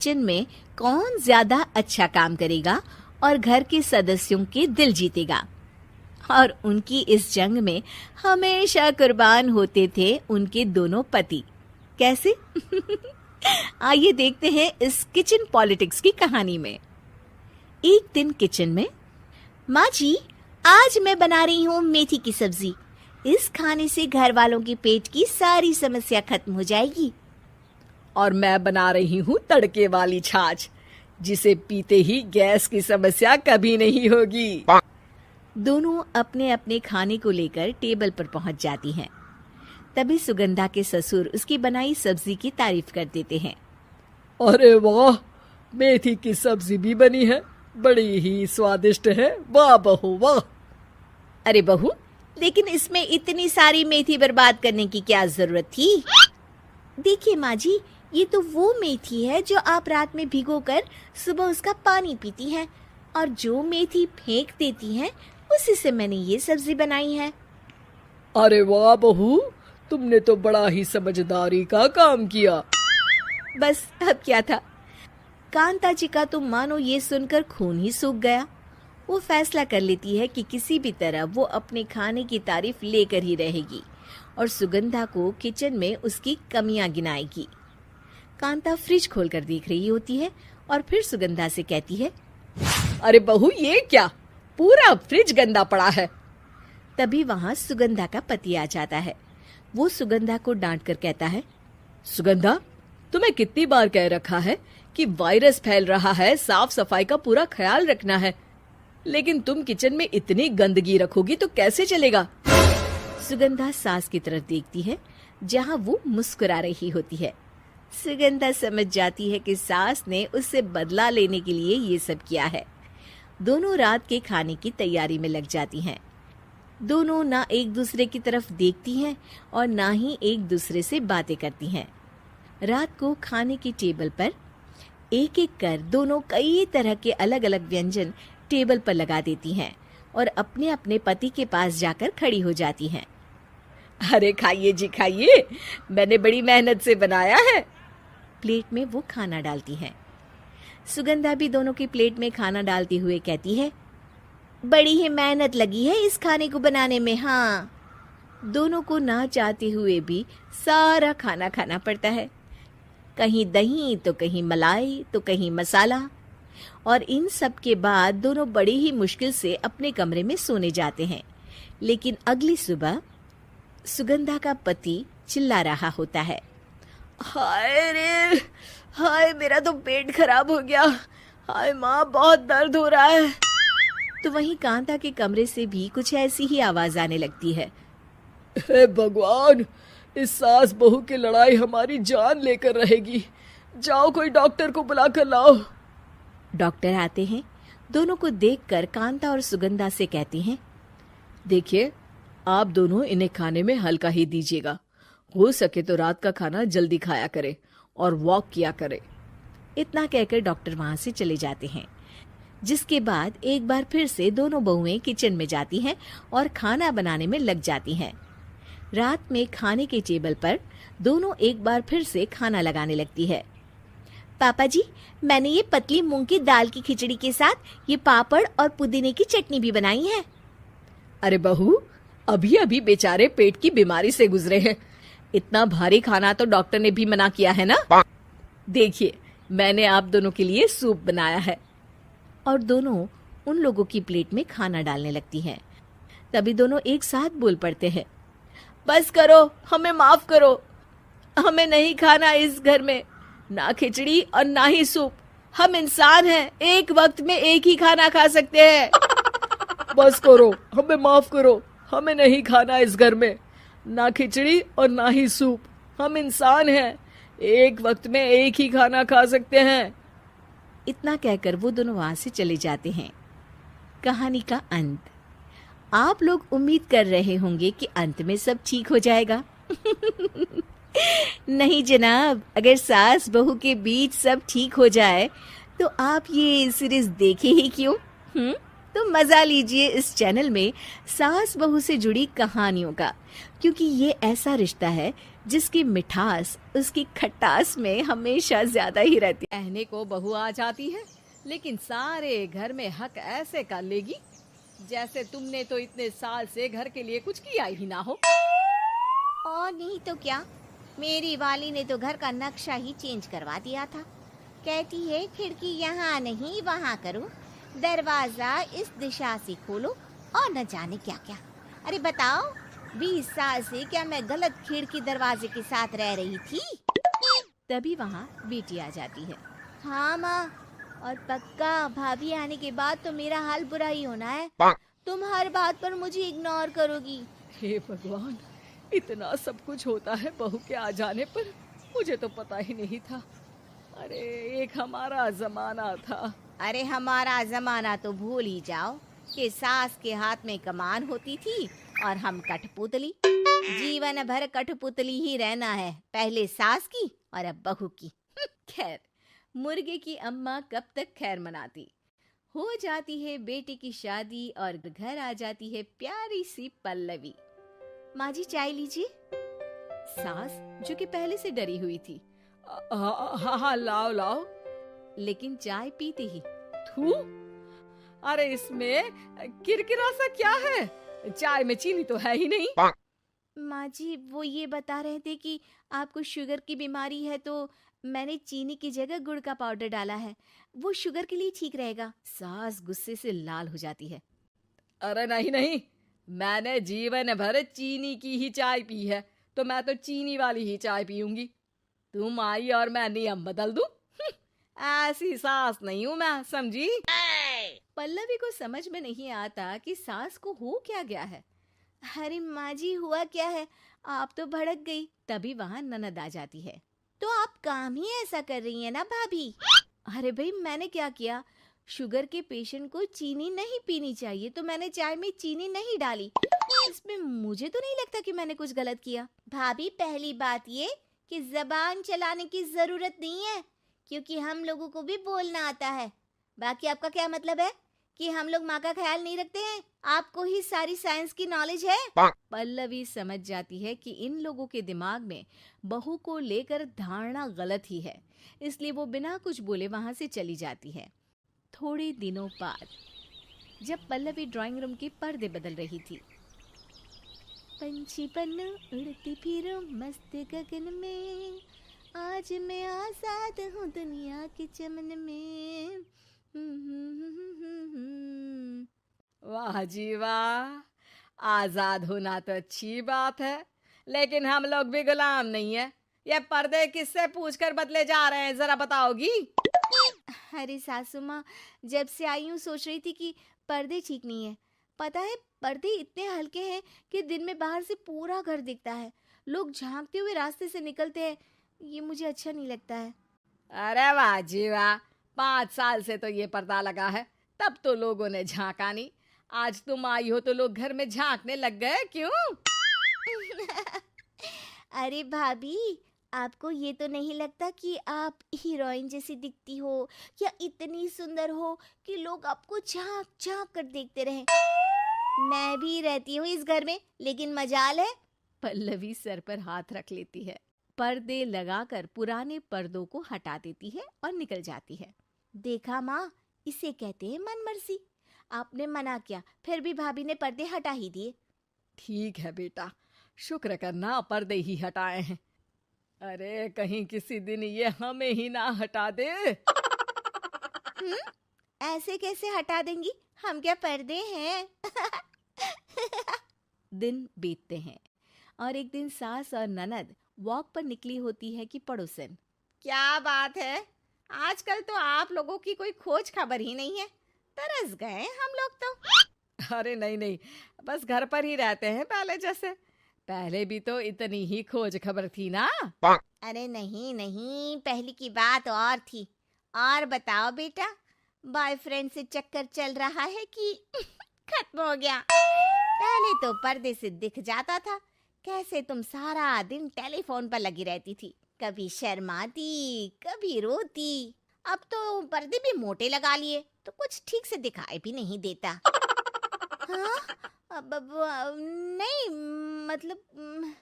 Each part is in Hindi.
किचन में कौन ज्यादा अच्छा काम करेगा और घर के सदस्यों के दिल जीतेगा। और उनकी इस जंग में हमेशा कुर्बान होते थे उनके दोनों पति। कैसे? आइए देखते हैं इस किचन पॉलिटिक्स की कहानी में। एक दिन किचन में, माँ जी, आज मैं बना रही हूँ मेथी की सब्जी। इस खाने से घर वालों के पेट की सारी समस्या खत्म हो जाएगी। और मैं बना रही हूँ तड़के वाली छाछ, जिसे पीते ही गैस की समस्या कभी नहीं होगी। दोनों अपने अपने खाने को लेकर टेबल पर पहुंच जाती हैं। तभी सुगंधा के ससुर उसकी बनाई सब्जी की तारीफ कर देते हैं। अरे वाह, मेथी की सब्जी भी बनी है, बड़ी ही स्वादिष्ट है। वाह बहू वाह। अरे बहू, लेकिन इसमें इतनी सारी मेथी बर्बाद करने की क्या जरूरत थी? देखिए माँ जी, ये तो वो मेथी है जो आप रात में भिगोकर सुबह उसका पानी पीती हैं, और जो मेथी फेंक देती हैं उसी से मैंने ये सब्जी बनाई है। अरे वाह बहू, तुमने तो बड़ा ही समझदारी का काम किया। बस अब क्या था, कांता जी का तो मानो ये सुनकर खून ही सूख गया। वो फैसला कर लेती है कि किसी भी तरह वो अपने खाने की तारीफ लेकर ही रहेगी और सुगंधा को किचन में उसकी कमियां गिनाएगी। कांता फ्रिज खोलकर देख रही होती है और फिर सुगंधा से कहती है, अरे बहू, ये क्या, पूरा फ्रिज गंदा पड़ा है। तभी वहां सुगंधा का पति आ जाता है। वो सुगंधा को डांट कर कहता है, सुगंधा, तुम्हें कितनी बार कह रखा है कि वायरस फैल रहा है, साफ सफाई का पूरा ख्याल रखना है, लेकिन तुम किचन में इतनी गंदगी रखोगी तो कैसे चलेगा। सुगंधा सास की तरफ देखती है जहां वो मुस्कुरा रही होती है। सुगंधा समझ जाती है कि सास ने उससे बदला लेने के लिए ये सब किया है। दोनों रात के खाने की तैयारी में लग जाती हैं। दोनों ना एक दूसरे की तरफ देखती हैं और ना ही एक दूसरे से बातें करती हैं। रात को खाने की टेबल पर एक एक कर दोनों कई तरह के अलग अलग व्यंजन टेबल पर लगा देती हैं और अपने अपने पति के पास जाकर खड़ी हो जाती हैं। अरे खाइए जी खाइए, मैंने बड़ी मेहनत से बनाया है। प्लेट में वो खाना डालती हैं। सुगंधा भी दोनों की प्लेट में खाना डालते हुए कहती है, बड़ी ही मेहनत लगी है इस खाने को बनाने में। हाँ, दोनों को ना चाहते हुए भी सारा खाना खाना पड़ता है। कहीं दही तो कहीं मलाई तो कहीं मसाला। और इन सब के बाद दोनों बड़ी ही मुश्किल से अपने कमरे में सोने जाते हैं। लेकिन अगली सुबह सुगंधा का पति चिल्ला रहा होता है, हाय रे, हाय मेरा तो पेट खराब हो गया। हाय माँ, बहुत दर्द हो रहा है। तो वहीं कांता के कमरे से भी कुछ ऐसी ही आवाज आने लगती है। हे भगवान, इस सास बहू की लड़ाई हमारी जान लेकर रहेगी। जाओ कोई डॉक्टर को बुला कर लाओ। डॉक्टर आते हैं। दोनों को देखकर कांता और सुगंधा से कहती हैं, देखिए, आप दोनों इन्हें खाने में हल्का ही दीजिएगा। हो सके तो रात का खाना जल्दी खाया करे और वॉक किया करे। इतना कहकर डॉक्टर वहां से चले जाते हैं। जिसके बाद एक बार फिर से दोनों बहुएं किचन में जाती हैं और खाना बनाने में लग जाती हैं। रात में खाने के टेबल पर दोनों एक बार फिर से खाना लगाने लगती है। पापा जी, मैंने ये पतली मूंग की दाल की खिचड़ी के साथ ये पापड़ और पुदीने की चटनी भी बनाई है। अरे बहू, अभी अभी बेचारे पेट की बीमारी से गुजरे हैं। इतना भारी खाना तो डॉक्टर ने भी मना किया है ना। देखिए, मैंने आप दोनों के लिए सूप बनाया है। और दोनों उन लोगों की प्लेट में खाना डालने लगती हैं। तभी दोनों एक साथ बोल पड़ते हैं, बस करो, हमें माफ करो। हमें नहीं खाना इस घर में, ना खिचड़ी और ना ही सूप। हम इंसान हैं, एक वक्त में एक ही खाना खा सकते हैं। बस करो, हमें माफ करो। हमें नहीं खाना इस घर में, ना खिचड़ी और ना ही सूप। हम इंसान हैं, एक वक्त में एक ही खाना खा सकते हैं। इतना कहकर वो दोनों वहां से चले जाते हैं। कहानी का अंत। आप लोग उम्मीद कर रहे होंगे कि अंत में सब ठीक हो जाएगा। नहीं जनाब, अगर सास बहू के बीच सब ठीक हो जाए तो आप ये सीरीज देखे ही क्यों? तो मजा लीजिए इस चैनल में सास बहू से जुड़ी कहानियों का, क्योंकि ये ऐसा रिश्ता है जिसकी मिठास उसकी खटास में हमेशा ज्यादा ही रहती है। कहने को बहू आ जाती है, लेकिन सारे घर में हक ऐसे कर लेगी जैसे तुमने तो इतने साल से घर के लिए कुछ किया ही ना हो। और नहीं तो क्या, मेरी वाली ने तो घर का नक्शा ही चेंज करवा दिया था। कहती है खिड़की यहाँ नहीं वहाँ करो, दरवाजा इस दिशा से खोलो और न जाने क्या क्या। अरे बताओ, 20 साल से क्या मैं गलत खिड़की दरवाजे के साथ रह रही थी? तभी वहाँ बेटी आ जाती है। हाँ माँ, और पक्का भाभी आने के बाद तो मेरा हाल बुरा ही होना है। तुम हर बात पर मुझे इग्नोर करोगी। हे भगवान, इतना सब कुछ होता है बहू के आ जाने पर, मुझे तो पता ही नहीं था। अरे एक हमारा जमाना था। अरे हमारा जमाना तो भूल ही जाओ कि सास के हाथ में कमान होती थी और हम कठपुतली। जीवन भर कठपुतली ही रहना है, पहले सास की और अब बहू की। खैर, मुर्गे की अम्मा कब तक खैर मनाती। हो जाती है बेटी की शादी और घर आ जाती है प्यारी सी पल्लवी। माँ जी चाय लीजिए। सास जो कि पहले से डरी हुई थी, हाँ लाओ लाओ। लेकिन चाय पीते ही थू, अरे इसमें किरकिरा सा क्या है? चाय में चीनी तो है ही नहीं। माँ जी वो ये बता रहे थे कि आपको शुगर की बीमारी है, तो मैंने चीनी की जगह गुड़ का पाउडर डाला है, वो शुगर के लिए ठीक रहेगा। सास गुस्से से लाल हो जाती है। अरे नहीं नहीं, मैंने जीवन भर चीनी की ही चाय पी है, तो मैं तो चीनी वाली ही चाय पीऊंगी। तुम आई और मैं नियम बदल दूं? ऐसी सास नहीं हूं मैं, समझी? पल्लवी को समझ में नहीं आता कि सास को हो क्या गया है। अरे माँ जी हुआ क्या है, आप तो भड़क गई। तभी वहाँ ननद आ जाती है। तो आप काम ही ऐसा कर रही हैं ना भाभी? अरे भाई, मैंने क्या किया? शुगर के पेशेंट को चीनी नहीं पीनी चाहिए, तो मैंने चाय में चीनी नहीं डाली। इसमें मुझे तो नहीं लगता कि मैंने कुछ गलत किया। भाभी पहली बात ये कि जबान चलाने की जरूरत नहीं है, क्योंकि हम लोगों को भी बोलना आता है। बाकी आपका क्या मतलब है कि हम लोग माँ का ख्याल नहीं रखते हैं? आपको ही सारी साइंस की नॉलेज है। पल्लवी समझ जाती है कि इन लोगों के दिमाग में बहू को लेकर धारणा गलत ही है, इसलिए वो बिना कुछ बोले वहां से चली जाती है। थोड़े दिनों बाद जब पल्लवी ड्राइंग रूम के पर्दे बदल रही थी, पंछी पन्नू उड़ती फिरूं मस्त गगन में, आज मैं आजाद हूँ दुनिया के चमन में। वाह जी वाह, आजाद होना तो अच्छी बात है, लेकिन हम लोग भी गुलाम नहीं है। ये पर्दे किससे पूछकर बदले जा रहे हैं, जरा बताओगी? अरे सासू माँ, जब से आई हूँ सोच रही थी कि पर्दे ठीक नहीं है। पता है, पर्दे इतने हल्के हैं कि दिन में बाहर से पूरा घर दिखता है। लोग झांकते हुए रास्ते से निकलते हैं, ये मुझे अच्छा नहीं लगता है। अरे वाह जी वाह, 5 साल से तो ये पर्दा लगा है, तब तो लोगों ने झांका नहीं। आज तुम आई हो तो लोग घर में झांकने लग गए, क्यों? अरे भाभी, आपको ये तो नहीं लगता कि आप हीरोइन जैसी दिखती हो, या इतनी सुंदर हो कि लोग आपको झांक झांक कर देखते रहें? मैं भी रहती हूँ इस घर में, लेकिन मजाल है। पल्लवी सर पर हाथ रख लेती है, पर्दे लगाकर पुराने पर्दों को हटा देती है और निकल जाती है। देखा माँ, इसे कहते हैं मनमर्जी। आपने मना किया, फिर भी भाभी ने पर्दे हटा ही दिए। ठीक है बेटा, शुक्र करना पर्दे ही हटाए हैं। अरे कहीं किसी दिन ये हमें ही ना हटा दे। ऐसे कैसे हटा देंगी, हम क्या पर्दे हैं? दिन बीतते हैं और एक दिन सास और ननद वॉक पर निकली होती है कि पड़ोसन। क्या बात है, आजकल तो आप लोगों की कोई खोज खबर ही नहीं है। तरस गए हम लोग तो। अरे नहीं नहीं, बस घर पर ही रहते हैं पहले जैसे। पहले भी तो इतनी ही खोज खबर थी ना। अरे नहीं नहीं, पहले की बात और थी। और बताओ बेटा, बॉयफ्रेंड से चक्कर चल रहा है कि खत्म हो गया? पहले तो पर्दे से दिख जाता था कैसे तुम सारा दिन टेलीफोन पर लगी रहती थी, कभी शर्माती कभी रोती। अब तो पर्दे भी मोटे लगा लिए तो कुछ ठीक से दिखाई भी नहीं देता। हाँ, नहीं, मतलब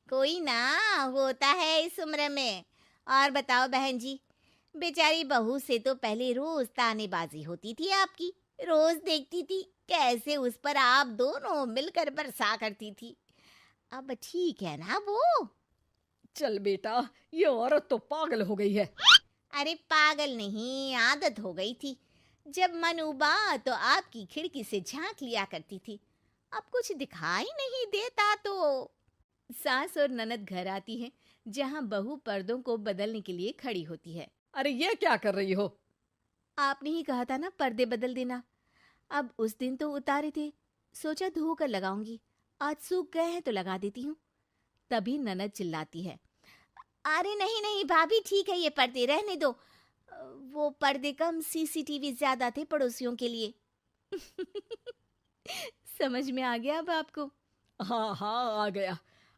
कोई ना, होता है इस उम्र में। और बताओ बहन जी, बेचारी बहू से तो पहले रोज तानेबाजी होती थी आपकी, रोज देखती थी कैसे उस पर आप दोनों मिलकर बरसा करती थी। अब ठीक है ना वो? चल बेटा, ये औरत तो पागल हो गई है। अरे पागल नहीं, आदत हो गई थी। जब मन उबा तो आपकी खिड़की से झांक लिया करती थी, अब कुछ दिखाई नहीं देता तो। सास और ननद घर आती हैं, जहां बहू पर्दों को बदलने के लिए खड़ी होती है। अरे ये क्या कर रही हो? आपने ही कहा था ना पर्दे बदल देना। अब उस दिन तो उतारे थे, सोचा धोकर लगाऊंगी, आज सूख गए हैं तो लगा देती हूँ। तभी ननद चिल्लाती है, अरे नहीं नहीं भाभी, ठीक है, ये पर्दे रहने दो। वो पर्दे कम, सीसीटीवी ज्यादा थे पड़ोसियों के लिए। समझ में आ गया अब आपको? हाँ हाँ, आ गया।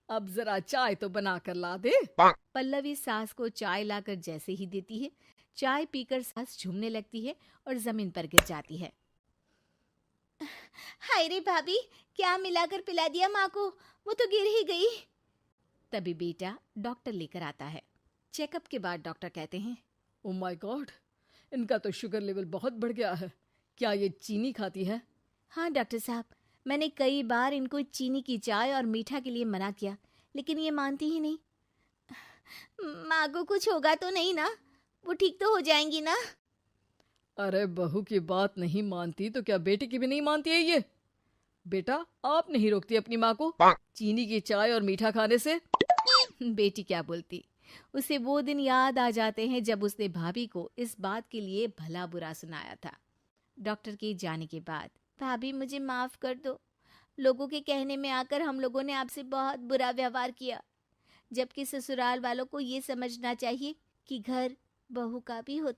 अब जरा चाय तो बना कर ला दे। पल्लवी सास को चाय लाकर जैसे ही देती है, चाय पीकर सास झूमने लगती है और जमीन पर गिर जाती है। हाय रे भाभी, क्या मिलाकर पिला दिया माँ को, वो तो गिर ही गई। तभी बेटा डॉक्टर लेकर आता है। चेकअप के बाद डॉक्टर कहते हैं, ओ माय गॉड, इनका तो शुगर लेवल बहुत बढ़ गया है। क्या ये चीनी खाती है? हाँ डॉक्टर साहब, मैंने कई बार इनको चीनी की चाय और मीठा के लिए मना किया, लेकिन ये मानती ही नहीं। माँ को कुछ होगा तो नहीं ना? वो ठीक तो हो जाएंगी ना? अरे बहू की बात नहीं मानती तो क्या बेटी की भी नहीं मानती है ये? बेटा, आप नहीं रोकती अपनी माँ को चीनी की चाय और मीठा खाने से? बेटी क्या बोलती, उसे वो दिन याद आ जाते हैं जब उसने भाभी को इस बात के लिए भला बुरा सुनाया था। डॉक्टर के जाने के बाद, भाभी मुझे माफ कर दो, लोगों के कहने में आकर हम लोगों ने आपसे बहुत बुरा व्यवहार किया, जबकि ससुराल वालों को ये समझना चाहिए कि घर बहू का भी होता